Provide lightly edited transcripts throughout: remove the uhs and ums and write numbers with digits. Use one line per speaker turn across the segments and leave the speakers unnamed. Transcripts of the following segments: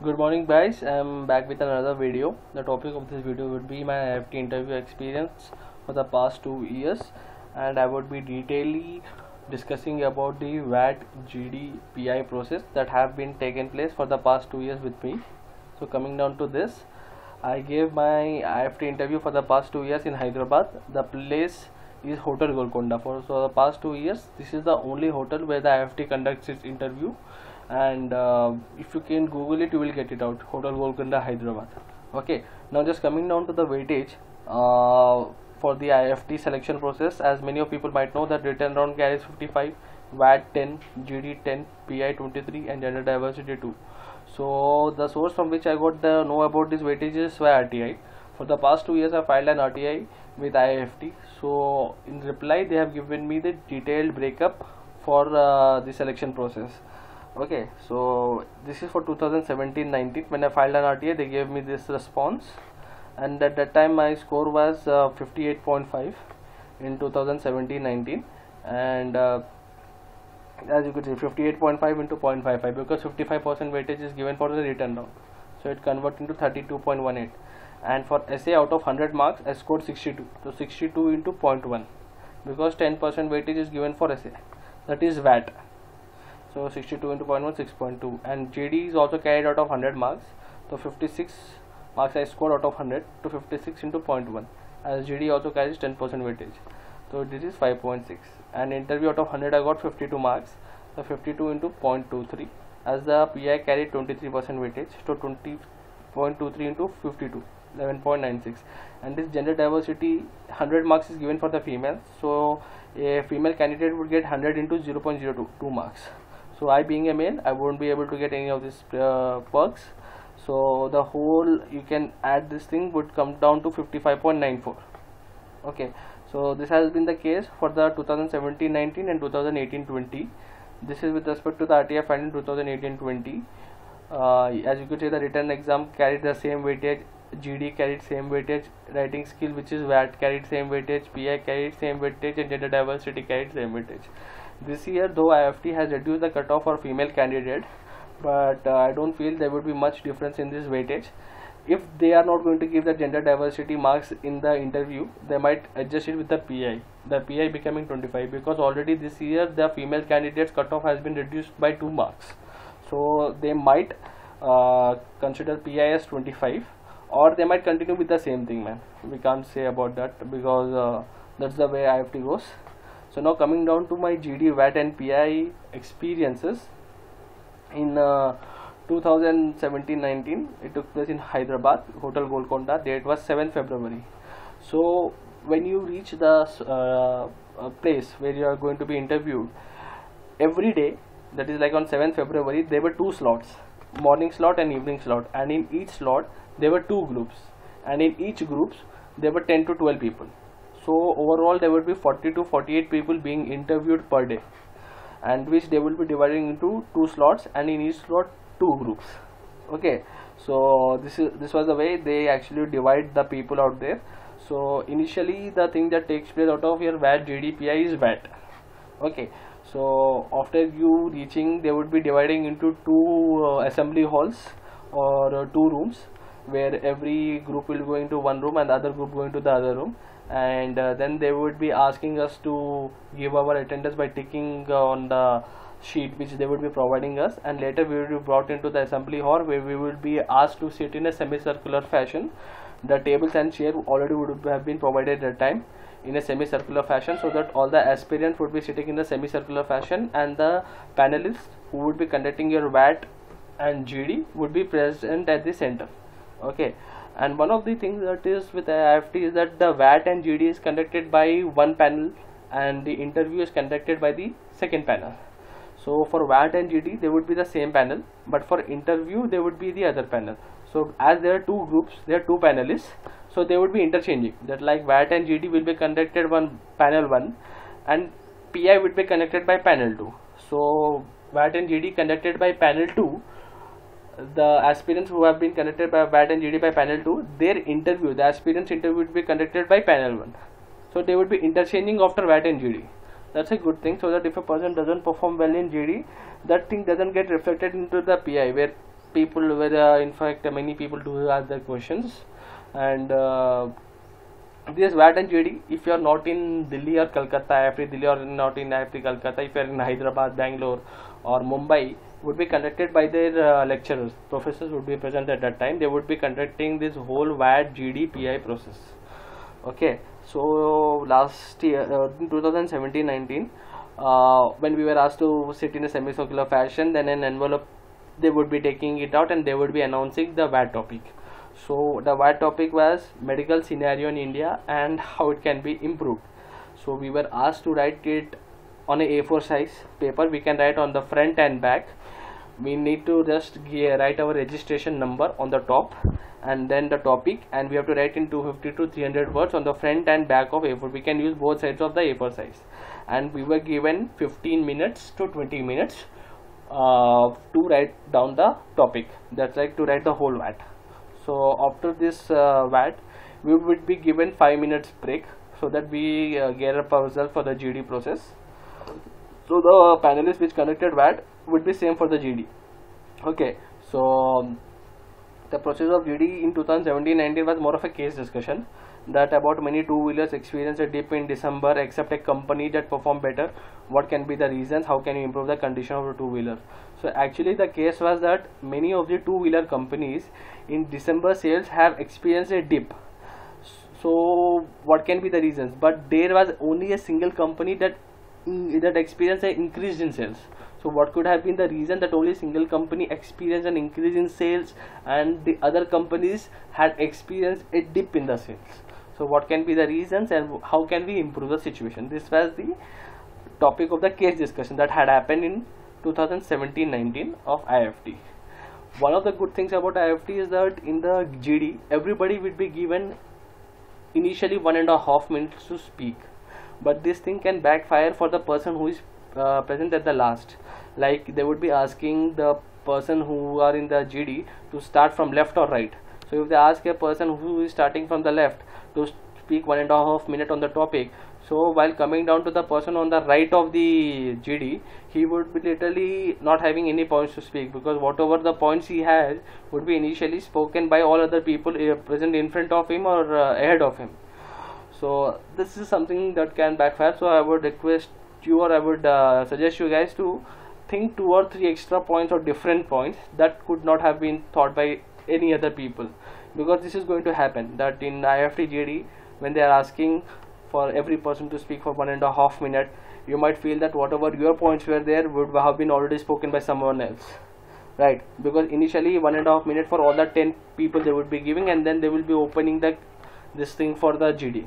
Good morning guys, I'm back with another video. The topic of this video would be my Iift interview experience for the past 2 years, and I would be detailedly discussing about the VAT GD PI process that have been taken place for the past 2 years with me. So coming down to this, I gave my Iift interview for the past 2 years in Hyderabad. The place is Hotel Golconda. So the past 2 years, this is the only hotel where the Iift conducts its interview, and if you can Google it, you will get it out. Hotel Golconda, Hyderabad. Okay, now just coming down to the weightage for the Iift selection process. As many of people might know that written round carries 55, VAT 10, GD 10, PI 23, and gender diversity 2. So the source from which I got the know about this weightage is via RTI. For the past 2 years, I filed an RTI with Iift. So in reply, they have given me the detailed breakup for the selection process. Okay, so this is for 2017-19. When I filed an RTA, they gave me this response, and at that time my score was 58.5 in 2017-19, and as you could see, 58.5 into 0.55, because 55% weightage is given for the written round, so it converts into 32.18. And for essay, out of 100 marks, I scored 62. So 62 into 0.1, because 10% weightage is given for essay, that is VAT. So 62 into 0.1, 6.2. And GD is also carried out of 100 marks. So 56 marks I scored out of 100 to 56 into 0.1, as GD also carries 10% weightage. So this is 5.6. And interview out of 100 I got 52 marks. So 52 into 0.23, as the PI carried 23% weightage. So 20.23 into 52, 11.96. And this gender diversity, 100 marks is given for the female. So a female candidate would get 100 into 0.02 marks. So I, being a male, I won't be able to get any of these perks. So the whole, you can add this thing, would come down to 55.94. Okay, so this has been the case for the 2017-19 and 2018-20. This is with respect to the RTI finding 2018-20. As you could say, the written exam carried the same weightage, GD carried same weightage, writing skill, which is VAT, carried same weightage, PI carried same weightage, and gender diversity carried same weightage. This year, though Iift has reduced the cutoff for female candidate, but I don't feel there would be much difference in this weightage. If they are not going to give the gender diversity marks in the interview, they might adjust it with the PI becoming 25, because already this year the female candidates cutoff has been reduced by 2 marks. So they might consider PI as 25, or they might continue with the same thing, man. We can't say about that, because that's the way Iift goes. So now coming down to my GD, VAT and PI experiences in 2017-19, it took place in Hyderabad, Hotel Golconda. Date was 7th February. So when you reach the place where you are going to be interviewed, every day, that is like on 7th February, there were 2 slots, morning slot and evening slot, and in each slot there were 2 groups, and in each groups there were 10 to 12 people. So overall there would be 40 to 48 people being interviewed per day, and which they will be dividing into 2 slots, and in each slot 2 groups. Okay, so this was the way they actually divide the people out there. So initially the thing that takes place out of your VAT GDPI is VAT. Okay, so after you reaching, they would be dividing into 2 assembly halls, or 2 rooms, where every group will go into one room and the other group go into the other room. And then they would be asking us to give our attendance by ticking on the sheet which they would be providing us, and later we will be brought into the assembly hall, where we will be asked to sit in a semicircular fashion. The tables and chair already would have been provided at that time in a semicircular fashion, so that all the aspirants would be sitting in the semicircular fashion, and the panelists who would be conducting your VAT and GD would be present at the center. Okay, and one of the things that is with Iift is that the VAT and GD is conducted by one panel, and the interview is conducted by the second panel. So for VAT and GD they would be the same panel, but for interview they would be the other panel. So as there are 2 groups, there are 2 panelists, so they would be interchanging. That like VAT and GD will be conducted one panel 1, and PI would be conducted by panel 2. So VAT and GD conducted by panel 2, the aspirants who have been conducted by VAT and GD by panel 2, their interview, the aspirants interview would be conducted by panel 1. So they would be interchanging after VAT and GD. That's a good thing, so that if a person doesn't perform well in GD, that thing doesn't get reflected into the PI, where people were in fact many people do ask their questions. And this VAT and GD, if you are not in Delhi or Calcutta, IIFT Delhi, or not in IIFT Calcutta, if you are in Hyderabad, Bangalore or Mumbai, would be conducted by their lecturers. Professors would be present at that time. They would be conducting this whole VAT, GD, PI process. Okay, so last year, in 2017-19, when we were asked to sit in a semicircular fashion, then an envelope, they would be taking it out and they would be announcing the VAT topic. So the VAT topic was medical scenario in India and how it can be improved. So we were asked to write it on a A4 size paper. We can write on the front and back. We need to just write our registration number on the top and then the topic, and we have to write in 250 to 300 words on the front and back of A4. We can use both sides of the A4 size, and we were given 15 minutes to 20 minutes to write down the topic. That's like to write the whole VAT. So after this VAT, we would be given 5 minutes break so that we gear up ourselves for the GD process. So the panelists which conducted VAT would be same for the GD. Okay, so the process of GD in 2017-19 was more of a case discussion, that about many two-wheelers experience a dip in December except a company that performed better. What can be the reasons? How can you improve the condition of a two-wheeler? So actually the case was that many of the two-wheeler companies in December sales have experienced a dip. So what can be the reasons? But there was only a single company that experienced an increase in sales. So what could have been the reason that only single company experienced an increase in sales and the other companies had experienced a dip in the sales? So what can be the reasons and how can we improve the situation? This was the topic of the case discussion that had happened in 2017-19 of IIFT. One of the good things about IIFT is that in the GD, everybody will be given initially 1.5 minutes to speak, but this thing can backfire for the person who is present at the last. Like they would be asking the person who are in the GD to start from left or right. So if they ask a person who is starting from the left to speak 1.5 minutes on the topic, so while coming down to the person on the right of the GD, he would be literally not having any points to speak, because whatever the points he has would be initially spoken by all other people present in front of him or ahead of him. So this is something that can backfire. So I would request you, or I would suggest you guys to think 2 or 3 extra points or different points that could not have been thought by any other people, because this is going to happen that in IIFT GD, when they are asking for every person to speak for 1.5 minutes, you might feel that whatever your points were there would have been already spoken by someone else, right? Because initially 1.5 minutes for all the 10 people they would be giving, and then they will be opening this thing for the GD.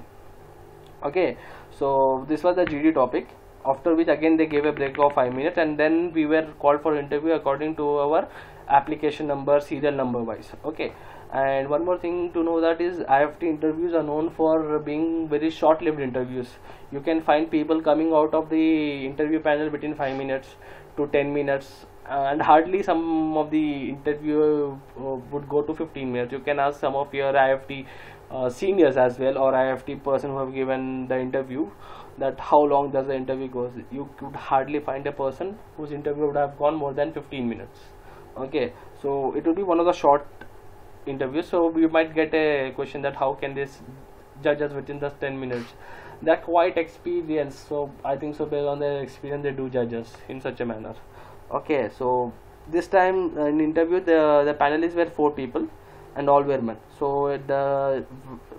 Okay, so this was the GD topic, after which again they gave a break of 5 minutes, and then we were called for interview according to our application number, serial number wise. Okay, and one more thing to know, that is IIFT interviews are known for being very short-lived interviews. You can find people coming out of the interview panel between 5 minutes to 10 minutes, and hardly some of the interview would go to 15 minutes. You can ask some of your IIFT seniors as well, or IIFT person who have given the interview, that how long does the interview goes. You could hardly find a person whose interview would have gone more than 15 minutes. Okay, so it will be one of the short interviews. So we might get a question that how can this judge us within just 10 minutes. They're quite experienced, so I think so based on their experience they do judge us in such a manner. Okay, so this time in interview the panelists were 4 people and all were men. So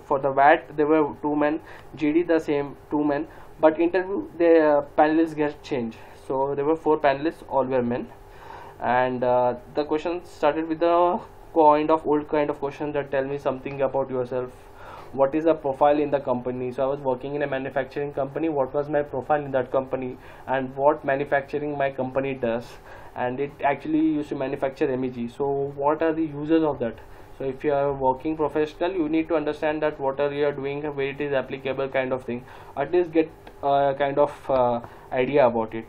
for the VAT there were 2 men, GD the same 2 men, but interview the panelists get changed. So there were 4 panelists, all were men, and the question started with the old kind of question that tell me something about yourself. What is the profile in the company? So I was working in a manufacturing company. What was my profile in that company, and what manufacturing my company does? And it actually used to manufacture MEG. So what are the uses of that? So if you are working professional, you need to understand that what are you doing, where it is applicable, kind of thing. At least get a kind of idea about it.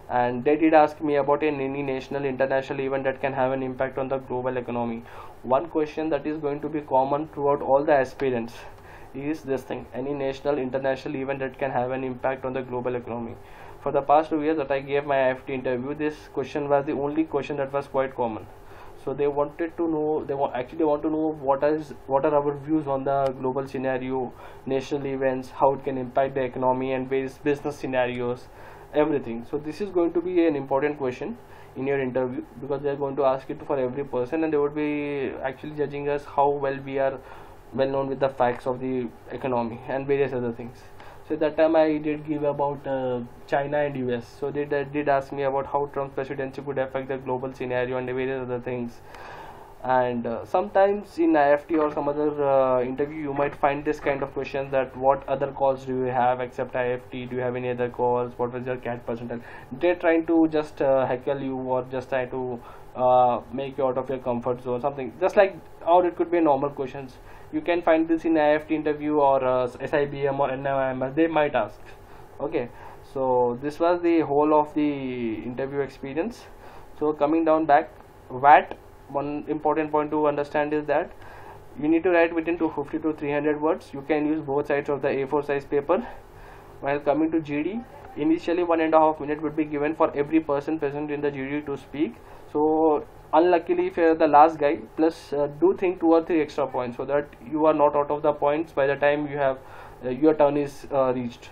And they did ask me about any national, international event that can have an impact on the global economy. One question that is going to be common throughout all the aspirants is this thing: any national, international event that can have an impact on the global economy. For the past 2 years that I gave my IIFT interview, this question was the only question that was quite common. So they wanted to know, actually want to know what are our views on the global scenario, national events, how it can impact the economy and various business scenarios, everything. So this is going to be an important question in your interview, because they are going to ask it for every person, and they would be actually judging us how well we are well known with the facts of the economy and various other things. So at that time I did give about China and US. So they did ask me about how Trump's presidency could affect the global scenario and various other things. And sometimes in Iift or some other interview, you might find this kind of questions, that what other calls do you have except Iift? Do you have any other calls? What was your cat percentile? They're trying to just heckle you, or just try to make you out of your comfort zone, something just like, or it could be normal questions. You can find this in Iift interview or SIBM or NIMS, they might ask. Okay, so this was the whole of the interview experience. So coming down back, VAT, one important point to understand is that you need to write within 250 to 300 words. You can use both sides of the A4 size paper. While coming to GD, initially 1.5 minutes would be given for every person present in the GD to speak. So unluckily, if you're the last guy, plus do think 2 or 3 extra points, so that you are not out of the points by the time you have your turn is reached.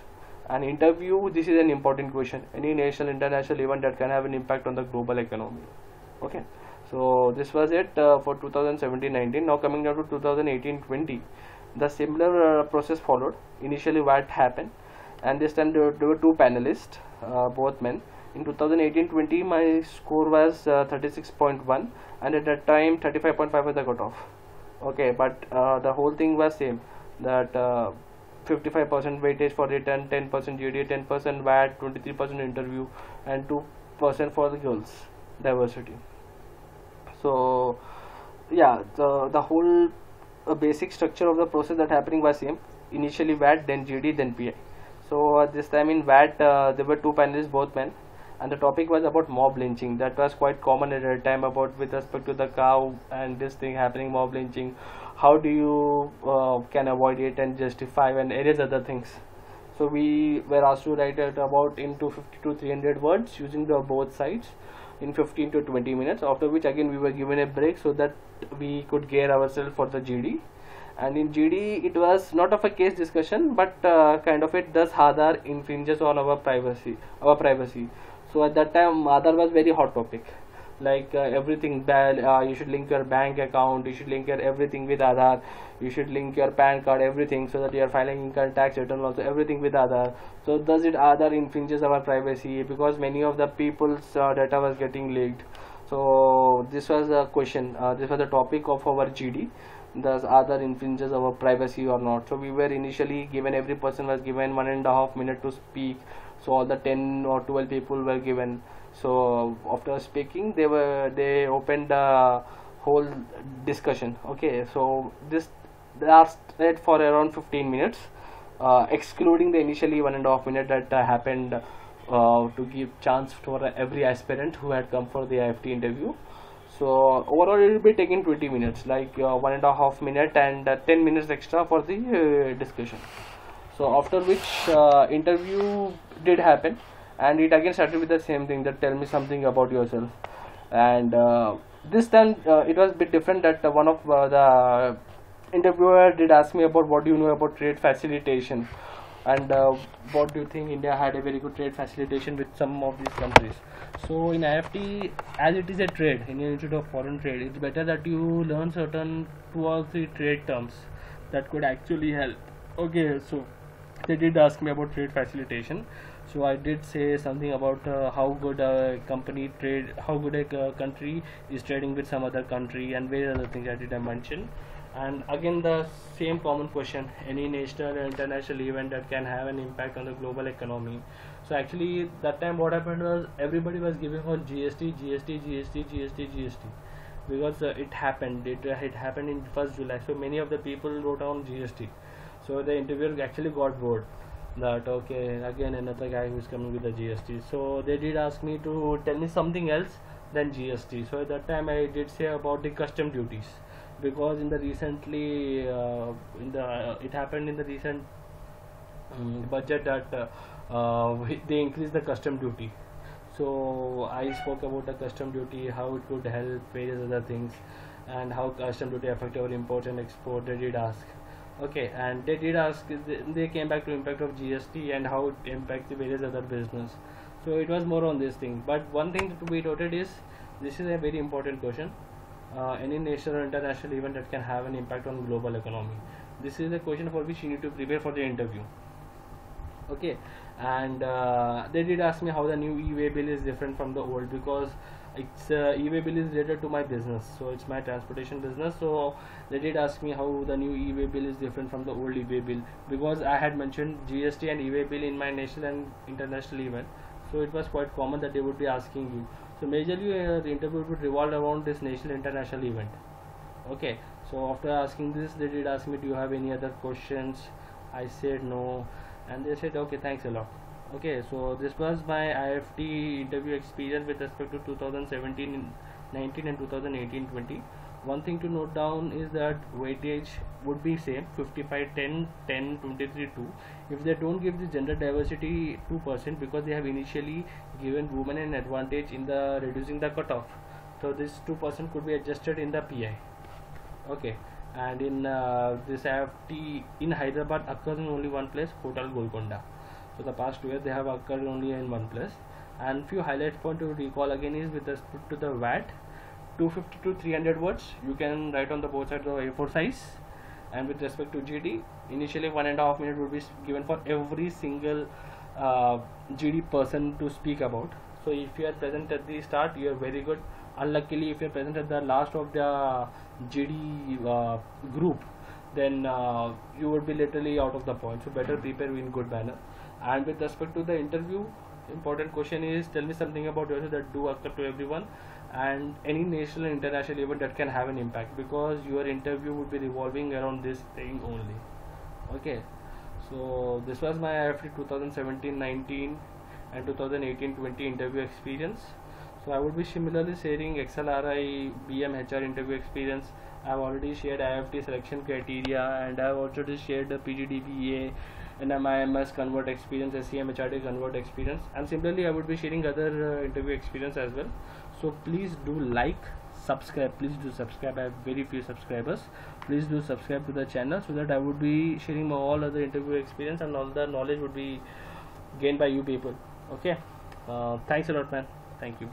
An interview, this is an important question. Any national, international event that can have an impact on the global economy. Okay, so this was it for 2017-19. Now coming down to 2018-20, the similar process followed. Initially what happened, and this time there were 2 panelists, both men. In 2018-20 my score was 36.1, and at that time 35.5 was the cutoff. Okay, but the whole thing was same, that 55% weightage for written, 10% GD, 10% VAT, 23% interview, and 2% for the girls diversity. So yeah, the whole basic structure of the process that happening was same. Initially VAT, then GD, then PI. So this time in VAT there were 2 panelists, both men, and the topic was about mob lynching. That was quite common at that time, about with respect to the cow and this thing happening, mob lynching. How do you can avoid it and justify and various other things. So we were asked to write it about in 250 to 300 words using the both sides in 15 to 20 minutes, after which again we were given a break so that we could gear ourselves for the GD. And in GD it was not of a case discussion, but kind of it does Aadhaar infringes on our privacy. So at that time Aadhaar was very hot topic, like everything bad. You should link your bank account, you should link your everything with Aadhaar, you should link your PAN card, everything, so that you are filing income tax return also, everything with Aadhaar. So does it Aadhaar infringes our privacy, because many of the people's data was getting leaked. So this was a question, this was the topic of our GD. Does Aadhaar infringes our privacy or not? So we were initially given, every person was given 1.5 minutes to speak. So all the 10 or 12 people were given. So after speaking, they opened the whole discussion. Okay, so this lasted for around 15 minutes, excluding the initially 1.5 minutes that happened to give chance for every aspirant who had come for the Iift interview. So overall it will be taking 20 minutes, like 1.5 minutes and 10 minutes extra for the discussion. So after which interview did happen, and it again started with the same thing, that tell me something about yourself. And this time it was a bit different, that one of the interviewer did ask me about what do you know about trade facilitation, and what do you think India had a very good trade facilitation with some of these countries. So in Iift, as it is a trade, Indian Institute of Foreign Trade, it's better that you learn certain 2 or 3 trade terms that could actually help. Okay, so they did ask me about trade facilitation. So I did say something about how good a company trade, how good a country is trading with some other country, and various other things I did mention. And again the same common question, any national or international event that can have an impact on the global economy. So actually that time what happened was, everybody was giving on GST, because it happened in 1st July. So many of the people wrote down GST. So the interviewer actually got bored, that okay, again another guy who is coming with the GST. So they did ask me to tell me something else than GST. So at that time I did say about the custom duties, because in the recently it happened in the recent budget that they increased the custom duty. So I spoke about the custom duty, how it could help, various other things, and how custom duty affect our import and export. They did ask. Okay, and they did ask. They came back to impact of GST and how it impacts the various other business. So it was more on this thing. But one thing to be noted is this is a very important question. Any national or international event that can have an impact on global economy. This is a question for which you need to prepare for the interview. Okay, and they did ask me how the new e-way bill is different from the old, because it's e-way bill is related to my business, so it's my transportation business. So they did ask me how the new e-way bill is different from the old e-way bill, because I had mentioned GST and e-way bill in my national and international event, so it was quite common that they would be asking you. So majorly the interview would revolve around this national international event. Okay, so after asking this, they did ask me, do you have any other questions? I said no, and they said okay, thanks a lot. Okay, so this was my Iift interview experience with respect to 2017 19 and 2018-20. One thing to note down is that weightage would be same, 55 10 10 23 2. If they don't give the gender diversity 2%, because they have initially given women an advantage in the reducing the cutoff, so this 2% could be adjusted in the PI. Okay, and in this Iift in Hyderabad occurs in only one place, Hotel Golconda. So the past 2 years they have occurred only in one place. And few highlight point to recall again is with respect to the VAT, 250 to 300 words you can write on the both sides of A4 size. And with respect to GD, initially 1.5 minutes would be given for every single GD person to speak about. So if you are present at the start, you are very good. Unluckily, if you are present at the last of the GD group, then you would be literally out of the point. So better prepare in good manner. And with respect to the interview, important question is, tell me something about yourself that do occur to everyone, and any national and international event that can have an impact, because your interview would be revolving around this thing only. Okay, so this was my Iift 2017-19 and 2018-20 interview experience. So I would be similarly sharing XLRI BM HR interview experience. I have already shared Iift selection criteria, and I have also shared the PGDBA and MIMS convert experience, SEM HRD convert experience, and similarly I would be sharing other interview experience as well. So please do like, subscribe, please do subscribe. I have very few subscribers. Please do subscribe to the channel, so that I would be sharing all other interview experience, and all the knowledge would be gained by you people. Okay, thanks a lot, man. Thank you.